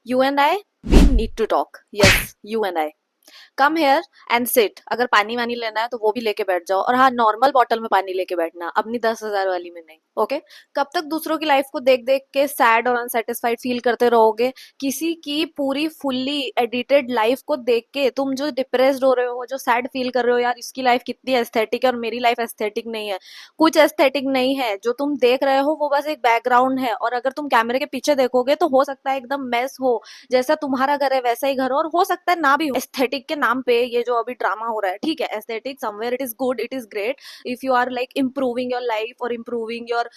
You and I, we need to talk. Yes, you and I. Come here and sit. अगर पानी वानी लेना है तो वो भी लेके बैठ जाओ, और हाँ, नॉर्मल बॉटल में पानी लेके बैठना, अपनी 10,000 वाली में नहीं. ओके. कब तक दूसरों की लाइफ को देख देख के सैड और अनसेटिस्फाइड फील करते रहोगे? किसी की पूरी फुल्ली एडिटेड लाइफ को देख के तुम जो डिप्रेस्ड हो रहे हो, जो सैड फील कर रहे हो, यार इसकी लाइफ कितनी एस्थेटिक है और मेरी लाइफ एस्थेटिक नहीं है. कुछ एस्थेटिक नहीं है. जो तुम देख रहे हो वो बस एक बैकग्राउंड है, और अगर तुम कैमरे के पीछे देखोगे तो हो सकता है एकदम मेस हो, जैसा तुम्हारा घर है वैसा ही घर हो, और हो सकता है ना भी हो. एस्थेटिक के नाम पे ये जो अभी ड्रामा हो रहा है, ठीक है, aesthetic somewhere it is good, it is great. If you are like improving your life और improving your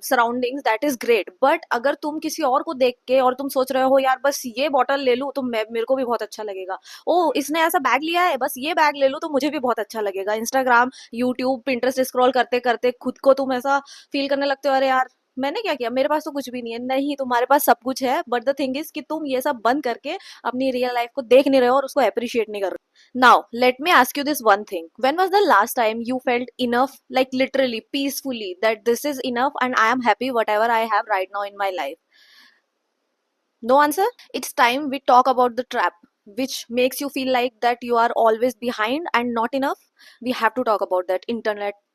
surroundings, that is great. But अगर तुम किसी और को देख के और तुम सोच रहे हो यार बस ये बॉटल ले लूं तो मेरे को भी बहुत अच्छा लगेगा, ओ इसने ऐसा बैग लिया है बस ये बैग ले लूं तो मुझे भी बहुत अच्छा लगेगा, इंस्टाग्राम, यूट्यूब, पिंटरेस्ट स्क्रॉल करते करते खुद को तुम ऐसा फील करने लगते हो, अरे यार मैंने क्या किया, मेरे पास तो कुछ भी नहीं है. नहीं, तुम्हारे पास सब कुछ है, बट द थिंग इज कि तुम ये सब बंद करके अपनी रियल लाइफ को देख नहीं रहे हो और उसको अप्रिशिएट नहीं कर रहे हो. Now let me ask you this one thing. When was the last time you felt enough, like literally peacefully, that this is enough and I am happy what ever I have right now in my life? No answer? It's time we talk about the trap which makes you feel like that you are always behind and not enough. We have to talk about that internet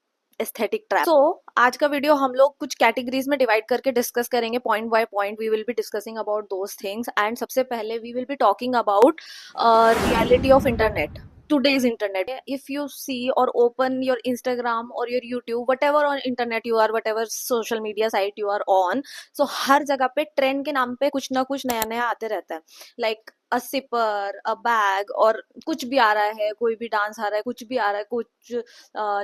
aesthetic trap. So आज का video हम लोग कुछ categories में divide करके discuss करेंगे, point by point we will be discussing about those things. And सबसे पहले we will be talking about reality of internet, today's internet. If you see or open your Instagram or your YouTube, whatever on internet you are, whatever social media site you are on, so हर जगह पे trend के नाम पे कुछ ना कुछ नया नया आते रहता है. लाइक अ सिपर, अ बैग, और कुछ भी आ रहा है, कोई भी डांस आ रहा है, कुछ भी आ रहा है, कुछ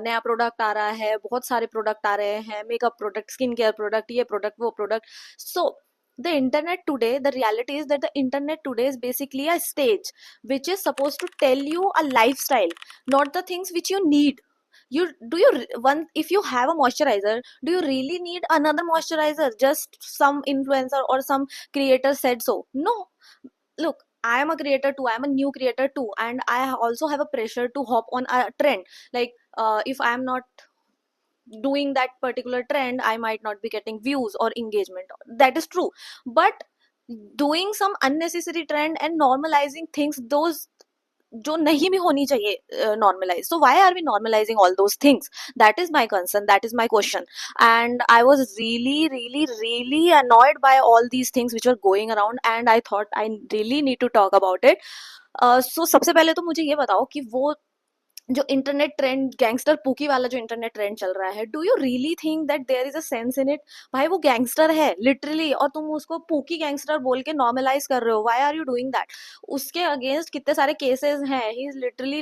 नया प्रोडक्ट आ रहा है, बहुत सारे प्रोडक्ट आ रहे हैं, makeup product, skin care product, ये प्रोडक्ट, वो product. So the internet today, the reality is that the internet today is basically a stage which is supposed to tell you a lifestyle, not the things which you need. You do you one If you have a moisturizer, do you really need another moisturizer? Just some influencer or some creator said so? No. Look, I am a creator too, I am a new creator too, and I also have a pressure to hop on a trend. Like if I am not doing that particular trend, I might not be getting views or engagement. That is true. But doing some unnecessary trend and normalizing things, those जो नहीं भी होनी चाहिए normalize, so why are we normalizing all those things? That is my concern, that is my question. And I was really really really annoyed by all these things which are going around, and I thought I really need to talk about it. So सबसे पहले तो मुझे ये बताओ कि वो जो internet trend, gangster pookie वाला जो इंटरनेट ट्रेंड चल रहा है, do you really think that there is a sense in it? भाई वो गैंगस्टर है लिटरली, और तुम उसको पूकी गैंगस्टर बोल के नॉर्मलाइज कर रहे हो. Why are you doing that? उसके अगेंस्ट कितने सारे केसेस हैं, he is literally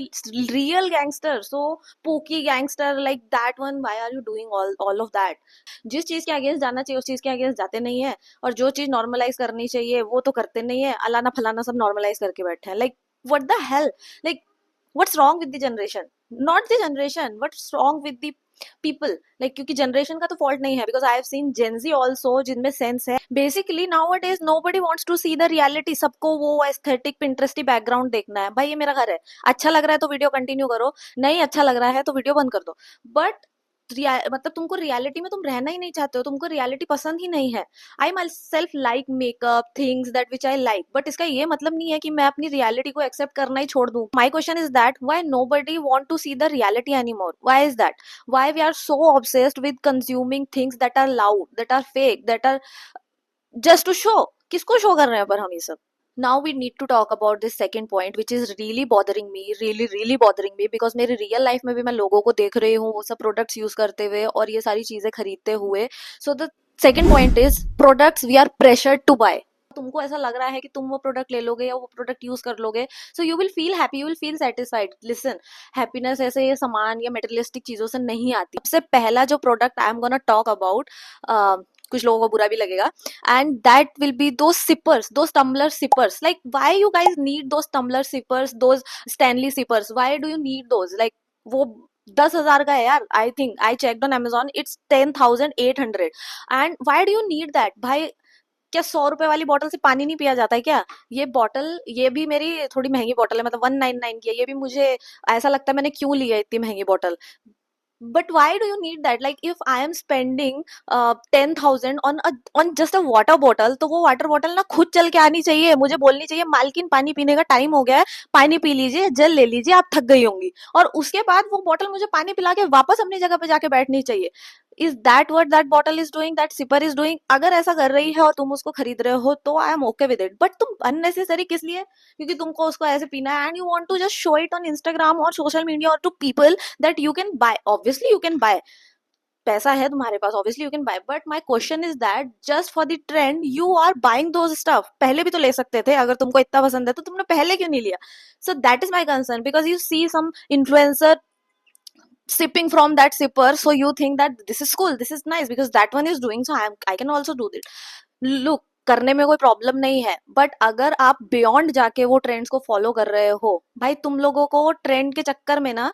real gangster. So pookie gangster like that one, why are you doing all of that? जिस चीज के अगेंस्ट जाना चाहिए उस चीज के अगेंस्ट जाते नहीं है, और जो चीज नॉर्मलाइज करनी चाहिए वो तो करते नहीं है. अलाना फलाना सब नॉर्मलाइज करके बैठे हैं. Like what the hell? Like what's wrong with the generation? Not the generation, what's wrong with the people? Like क्योंकि generation का तो fault नहीं है, because I have seen Gen Z also जिनमें sense है. Basically nowadays nobody wants to see the reality. सबको वो aesthetic Pinteresty background देखना है. भाई ये मेरा घर है, अच्छा लग रहा है तो वीडियो कंटिन्यू करो, नहीं अच्छा लग रहा है तो वीडियो बंद कर दो. बट मतलब तुमको रियलिटी में तुम रहना ही नहीं चाहते हो, तुमको रियलिटी पसंद ही नहीं है. I myself like makeup things that which I like, but इसका ये मतलब नहीं है कि मैं अपनी रियलिटी को एक्सेप्ट करना ही छोड़ दूं. My question is that why nobody want to see the reality any more? Why is that? Why we are so obsessed with consuming things that are loud, that are fake, that are just to show? किसको show कर रहे हैं पर हम ये सब? Now we need to talk about this second point which is really bothering me, really bothering me, because मेरी real life में भी मैं लोगों को देख रही हूँ वो सब प्रोडक्ट्स यूज करते हुए और ये सारी चीजें खरीदते हुए. So the second point is products we are pressured to buy. तुमको ऐसा लग रहा है कि तुम वो प्रोडक्ट ले लोगे या वो प्रोडक्ट यूज कर लोगे, so you will feel happy, you will feel satisfied. Listen, happiness ऐसे ये सामान या मटेरियलिस्टिक चीजों से नहीं आती. सबसे पहला जो product I am gonna talk about, कुछ लोगों को बुरा भी लगेगा, and that will be those sippers, those tumbler sippers. Like why you guys need those tumbler sippers, those Stanley sippers? Why do you need those? Like वो 10,000 का है यार. I think I checked on Amazon, it's 10,800. And why do you need that? भाई क्या 100 रुपए वाली bottle से पानी नहीं पिया जाता है क्या? ये बॉटल, ये भी मेरी थोड़ी महंगी बॉटल है, मतलब 199 की है. ये भी मुझे ऐसा लगता है मैंने क्यों ली है इतनी महंगी bottle. But why do you need that? Like if I am spending 10,000 on just a water bottle, तो वो वाटर बॉटल ना खुद चल के आनी चाहिए, मुझे बोलनी चाहिए मालकिन पानी पीने का टाइम हो गया है, पानी पी लीजिए, जल ले लीजिए, आप थक गई होंगी, और उसके बाद वो बॉटल मुझे पानी पिला के वापस अपनी जगह पे जाके बैठनी चाहिए. Is that what that bottle is doing, that sipper is doing? अगर ऐसा कर रही है और तुम उसको खरीद रहे हो तो I am okay with it, but तुम अननेसेसरी किस लिए? क्योंकि तुमको उसको ऐसे पीना है and you want to just show it on Instagram और सोशल मीडिया और to people that you can buy. Obviously you can buy, पैसा है तुम्हारे पास, obviously you can buy, but my question is that just for the trend you are buying those stuff. पहले भी तो ले सकते थे, अगर तुमको इतना पसंद है तो तुमने पहले क्यों नहीं लिया? So that is my concern, because you see some influencer sipping from that sipper, so you think that this is cool, this is nice because that one is doing, so I can also do it. Look, करने में कोई problem नहीं है, but अगर आप beyond जाके वो trends को फॉलो कर रहे हो, भाई तुम लोगों को ट्रेंड के चक्कर में ना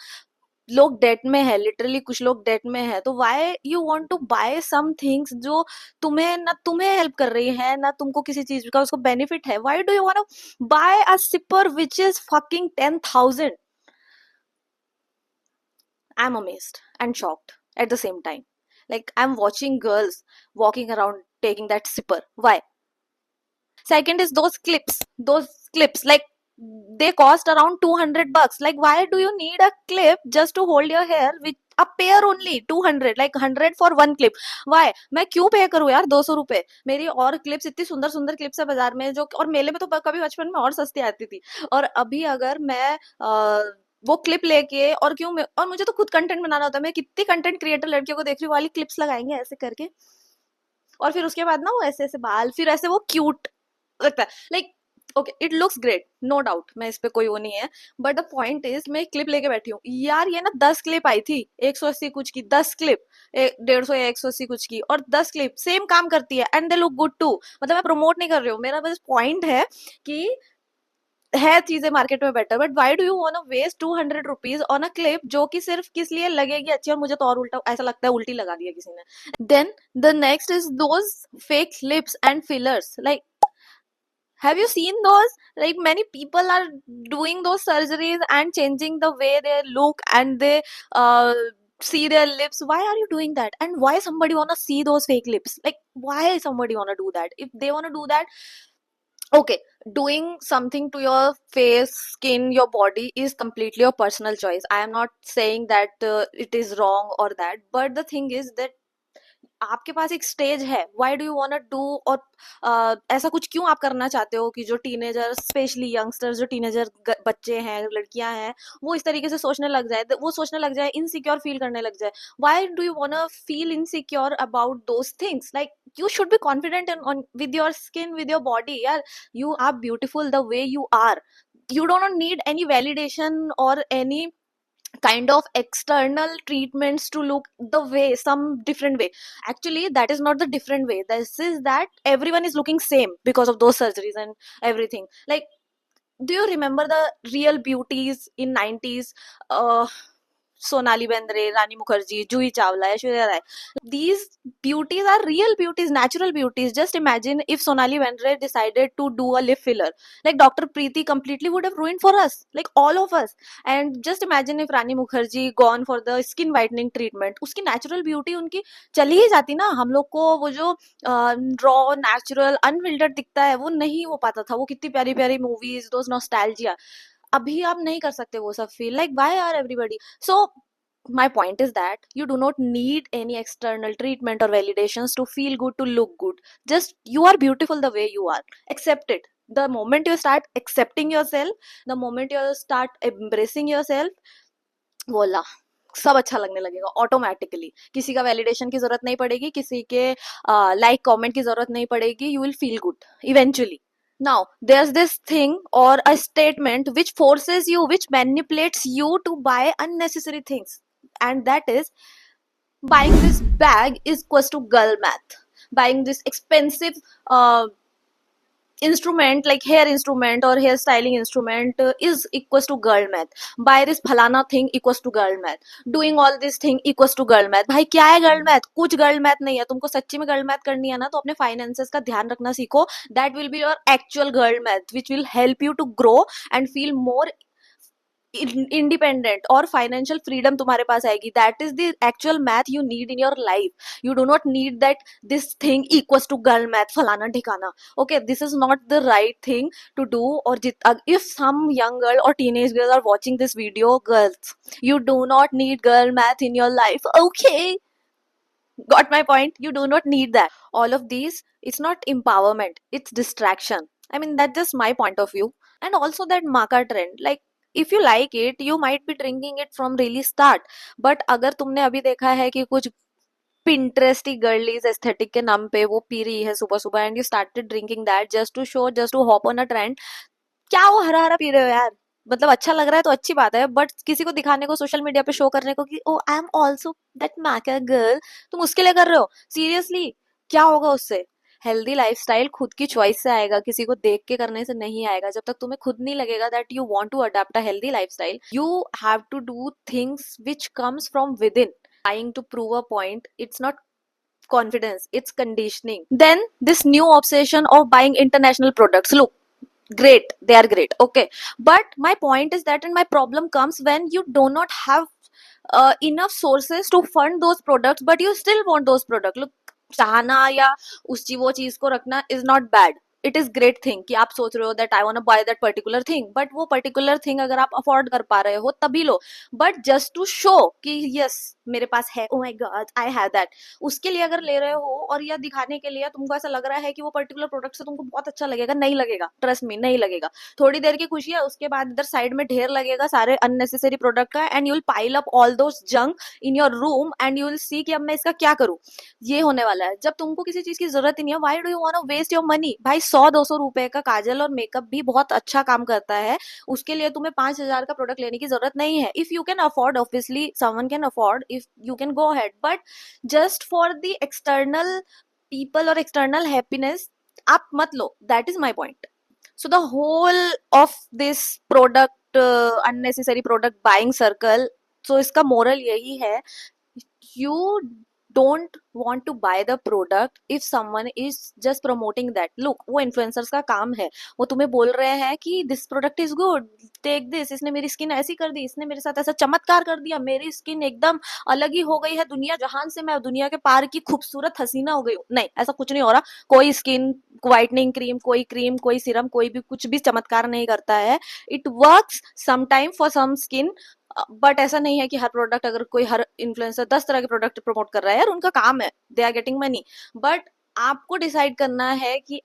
लोग डेट में है, लिटरली कुछ लोग डेट में है, तो why you want to buy some things जो तुम्हें ना तुम्हें हेल्प कर रही है ना तुमको किसी चीज का उसको बेनिफिट है. Why do you want to buy a sipper which is fucking 10,000? I am amazed and shocked at the same time. Like I'm watching girls walking around taking that sipper. Why? Second is those clips, like they cost around $200. Like why do you need a clip just to hold your hair with a pair only? 200, like 100 for one clip. Why? मैं क्यों पे करूँ यार 200 रुपए? मेरी और clips इतनी सुंदर सुंदर क्लिप्स है बाजार में, जो और मेले में तो कभी बचपन में और सस्ती आती थी, और अभी अगर मैं वो क्लिप लेके, और क्यों मैं, और मुझे तो खुद कंटेंट बनाना होता है, मैं कितनी कंटेंट क्रिएटर लड़कियों को देख रही हूँ वाली क्लिप्स लगाएंगे ऐसे करके, और फिर उसके बाद ना वो ऐसे ऐसे बाल, फिर ऐसे वो क्यूट लगता है. Like okay, it looks great, no doubt, मैं इस पे कोई वो नहीं है, बट द पॉइंट इज मैं क्लिप लेके बैठी हूँ यार, ये ना 10 क्लिप आई थी 180 कुछ की, 10 क्लिप 150 या 180 कुछ की, और 10 क्लिप सेम काम करती है and they look good too. मतलब मैं प्रमोट नहीं कर रही हूँ, मेरा बस पॉइंट है कि है चीजें मार्केट में better, but why do you want to waste 200 rupees on a clip जो कि सिर्फ किस लिए लगेगी अच्छी, और मुझे तो और उल्टा ऐसा लगता है उल्टी लगा दिया किसी ने. Then the next is those fake lips and fillers. Like have you seen those? Like many people are doing those surgeries and changing the way they look and they see their lips. Why are you doing that? And why somebody wanna see those fake lips? Like why somebody wanna do that? If they wanna do that, okay, doing something to your face, skin, your body is completely your personal choice. I am not saying that it is wrong or that, but the thing is that आपके पास एक stage है, why do you want to do, और ऐसा कुछ क्यों आप करना चाहते हो कि जो टीनेजर, स्पेशली यंगस्टर्स, जो टीनेजर बच्चे हैं, लड़कियां हैं, वो इस तरीके से सोचने लग जाए, वो सोचने लग जाए, इनसिक्योर फील करने लग जाए. Why do you want to feel insecure about those things? Like you should be confident on with your skin, with your body. Yeah, you are beautiful the way you are. You don't need any validation or any kind of external treatments to look the way, some different way. Actually that is not the different way, this is that everyone is looking same because of those surgeries and everything. Like do you remember the real beauties in 90s? Sonali Bendre, Rani Mukherjee, Juhi Chawla, Aishwarya Rai. These beauties are real beauties, natural beauties. Just imagine if Sonali Bendre decided to do a lip filler. Like Dr. Preeti completely would have ruined for us, like all of us. And just imagine if Rani Mukherjee gone for the skin whitening treatment. उसकी natural beauty उनकी चली ही जाती ना. हम लोग को वो जो raw, natural, unfiltered दिखता है वो नहीं हो पाता था. वो कितनी प्यारी प्यारी movies, those nostalgia. अभी आप नहीं कर सकते वो सब feel. Like why are everybody so? My point is that you do not need any external treatment or validations to feel good, to look good. Just you are beautiful the way you are. Accept it. The moment you start accepting yourself, the moment you start embracing yourself, voila, सब अच्छा लगने लगेगा automatically. किसी का validation की जरूरत नहीं पड़ेगी, किसी के लाइक कमेंट की जरूरत नहीं पड़ेगी. You will feel good eventually. Now, there's this thing or a statement which forces you, which manipulates you to buy unnecessary things. And that is, buying this bag is equals to girl math. Buying this expensive instrument like hair instrument or hair styling instrument is equals to girl math. Buy this फलाना thing equals to girl math. Doing all this thing equals to girl math. भाई क्या है girl math? कुछ girl math नहीं है. तुमको सच्ची में girl math करनी है ना तो अपने finances का ध्यान रखना सीखो. That will be your actual girl math which will help you to grow and feel more independent और फाइनेंशियल फ्रीडम तुम्हारे पास आएगी. That is the actual math you need in your life. You do not need that this thing equals to girl math फलाना ठिकाना. Okay, this is not the right thing to do. Or if some young girl or teenage girls are watching this video, girls, you do not need girl math in your life. Okay, got my point? You do not need that. All of these, it's not empowerment, it's distraction. I mean, that's just my point of view. And also that maca trend, like if you like it, you might be drinking it from really start. But अगर तुमने अभी देखा है कि कुछ पिंटरेस्टी गर्लीज aesthetic के नाम पे वो पी रही है सुबह सुबह, and you started drinking that just to show, just to hop on a trend, क्या वो हरा हरा पी रहे हो यार? मतलब अच्छा लग रहा है तो अच्छी बात है, बट किसी को दिखाने को, सोशल मीडिया पे शो करने को कि oh I am also that मैका गर्ल, तुम उसके लिए कर रहे हो? सीरियसली, क्या होगा उससे? हेल्दी लाइफस्टाइल खुद की चॉइस से आएगा, किसी को देख के करने से नहीं आएगा. जब तक तुम्हें खुद नहीं लगेगा that you want to adopt a healthy lifestyle, you have to do things which comes from within. Trying to prove a point, it's not confidence, it's conditioning. Then this new obsession of buying international products, look, great, they are great, okay, but my point is that, and my problem comes when you do not have enough sources to fund those products, but you still want those products. Look, चाहना या वो चीज को रखना is not bad. It is great thing कि आप सोच रहे हो that I want to buy that particular thing, but वो पर्टिकुलर थिंग अगर आप अफोर्ड कर पा रहे हो तभी लो. बट जस्ट टू शो कि यस मेरे पास है, oh my God I have that, उसके लिए अगर ले रहे हो और या दिखाने के लिए तुमको ऐसा लग रहा है कि वो पर्टिकुलर प्रोडक्ट से तुमको बहुत अच्छा लगेगा, नहीं लगेगा, ट्रस्ट मी, नहीं लगेगा. थोड़ी देर की खुशी है, उसके बाद इधर साइड में ढेर लगेगा सारे अननेसेसरी प्रोडक्ट का, and you will pile up all those junk in your room, and you will see कि अब मैं इसका क्या करूं. ये होने वाला है. जब तुमको किसी चीज की जरूरत ही नहीं है, why do you want to waste your money? भाई 100-200 रुपए का काजल और मेकअप भी बहुत अच्छा काम करता है, उसके लिए तुम्हें 5,000 का प्रोडक्ट लेने की जरूरत नहीं है. If you can afford, obviously someone can afford, if you can go ahead, but just for the external people और एक्सटर्नल हैप्पीनेस आप मत लो. That is my point. So the whole of this product unnecessary product buying circle, so इसका moral यही है, you don't want to buy the product if someone is just promoting that. Look, वो influencers का काम है, वो तुम्हें बोल रहे हैं कि this product is good, take this, इसने मेरी स्किन ऐसी कर दी, इसने मेरे साथ ऐसा चमत्कार कर दिया, मेरी स्किन एकदम अलग ही हो गई है, दुनिया जहान से मैं दुनिया के पार की खूबसूरत हसीना हो गई हूँ. नहीं, ऐसा कुछ नहीं हो रहा. कोई स्किन व्हाइटनिंग क्रीम, कोई सीरम, कोई भी कुछ भी चमत्कार नहीं करता है. It works sometime for some skin, but ऐसा नहीं है कि हर प्रोडक्ट, अगर कोई हर इन्फ्लुएंसर 10 तरह के प्रोडक्ट प्रमोट कर रहा है, यार उनका काम है, they are getting money. But आपको डिसाइड करना है कि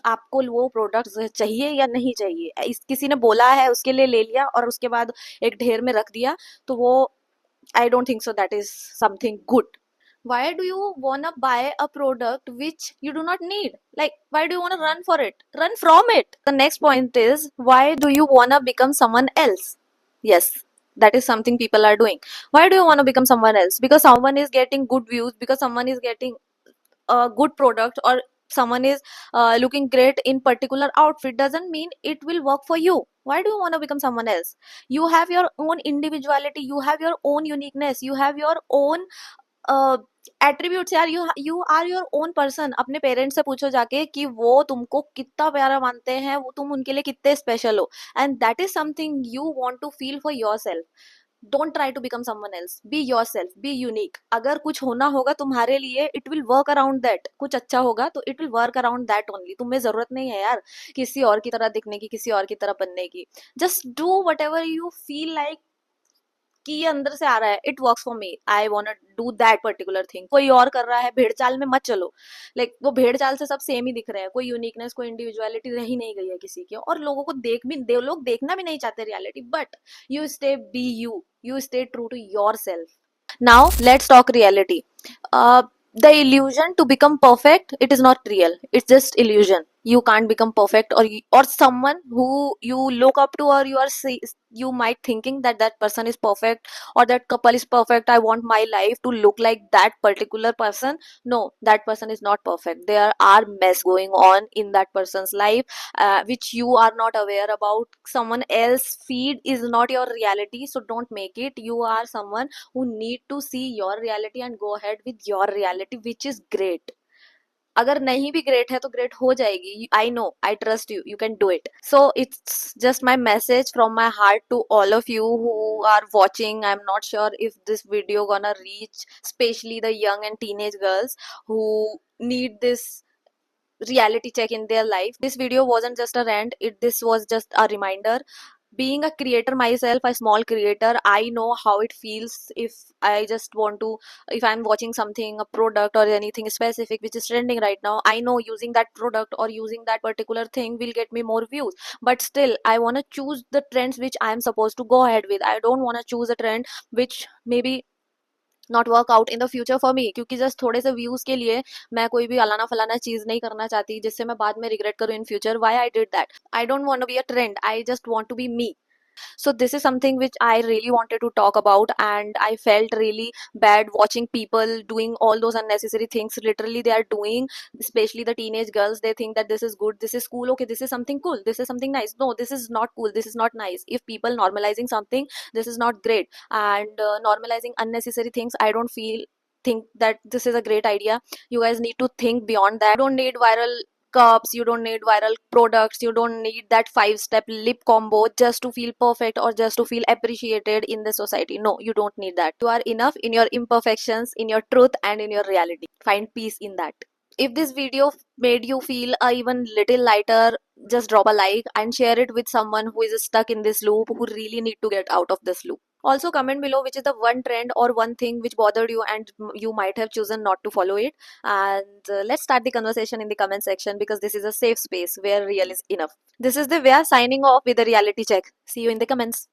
आपको वो प्रोडक्ट चाहिए या नहीं चाहिए. किसी ने बोला है उसके लिए ले लिया और उसके बाद एक ढेर में रख दिया, तो वो I don't think so that is something good. Why do you wanna buy a product which you do not need? Like, why do you wanna run for it? Run from it. The next point is, why do you wanna become someone else? Yes, that is something people are doing. Why do you wanna become someone else? Because someone is getting good views, because someone is getting a good product, or someone is looking great in particular outfit, doesn't mean it will work for you. Why do you want to become someone else? You have your own individuality, you have your own uniqueness, you have your own attributes. यार you are your own person. अपने parents से पूछो जाके कि वो तुमको कितना प्यारा मानते हैं, वो तुम उनके लिए कितने स्पेशल हो, and that is something you want to feel for yourself. Don't try to become someone else, be yourself, be unique. अगर कुछ होना होगा तुम्हारे लिए, it will work around that. कुछ अच्छा होगा तो it will work around that only. तुम्हें जरूरत नहीं है यार किसी और की तरह दिखने की, किसी और की तरह बनने की. Just do what ever you feel like कि ये अंदर से आ रहा है, it works for me, I want do that particular thing. कोई और कर रहा है, भेड़ चाल में मत चलो. लाइक वो भेड़ चाल से सब सेम ही दिख रहे हैं, कोई यूनिकनेस, कोई इंडिविजुअलिटी रह ही नहीं गई है किसी की, और लोगों को लोग देखना भी नहीं चाहते reality. But you stay be you stay true to yourself. Now let's talk reality. The illusion to become perfect, it is not real, it's just illusion. You can't become perfect, or someone who you look up to, or you might thinking that that person is perfect, or that couple is perfect, I want my life to look like that particular person. No, that person is not perfect. There are mess going on in that person's life, which you are not aware about. Someone else feed is not your reality, so don't make it. You are someone who need to see your reality and go ahead with your reality, which is great. अगर नहीं भी great है तो great हो जाएगी. I know, I trust you, you can do it. So it's just my message from my heart to all of you who are watching. I'm not sure if this video gonna reach especially the young and teenage girls who need this reality check in their life. This video wasn't just a rant, this was just a reminder. Being a creator myself, a small creator, I know how it feels if I just want to, if I'm watching something, a product or anything specific which is trending right now, I know using that product or using that particular thing will get me more views, but still I want to choose the trends which I am supposed to go ahead with. I don't want to choose a trend which maybe not work out in the future for me, क्योंकि just थोड़े से views के लिए मैं कोई भी Alana फलाना चीज नहीं करना चाहती जिससे मैं बाद में रिग्रेट करूँ in future. Why I did that? I don't want to be a trend, I just want to be me. So this is something which I really wanted to talk about, and I felt really bad watching people doing all those unnecessary things literally they are doing, especially the teenage girls. They think that this is good, this is cool, okay, this is something cool, this is something nice. No, this is not cool, this is not nice. If people normalizing something, this is not great. And normalizing unnecessary things, I don't think that this is a great idea. You guys need to think beyond that. You don't need viral cups, you don't need viral products, you don't need that 5 step lip combo just to feel perfect or just to feel appreciated in the society. No, you don't need that. You are enough in your imperfections, in your truth, and in your reality. Find peace in that. If this video made you feel even little lighter, just drop a like and share it with someone who is stuck in this loop, who really need to get out of this loop. Also comment below which is the one trend or one thing which bothered you and you might have chosen not to follow it. And let's start the conversation in the comment section, because this is a safe space where real is enough. This is the way signing off with a reality check. See you in the comments.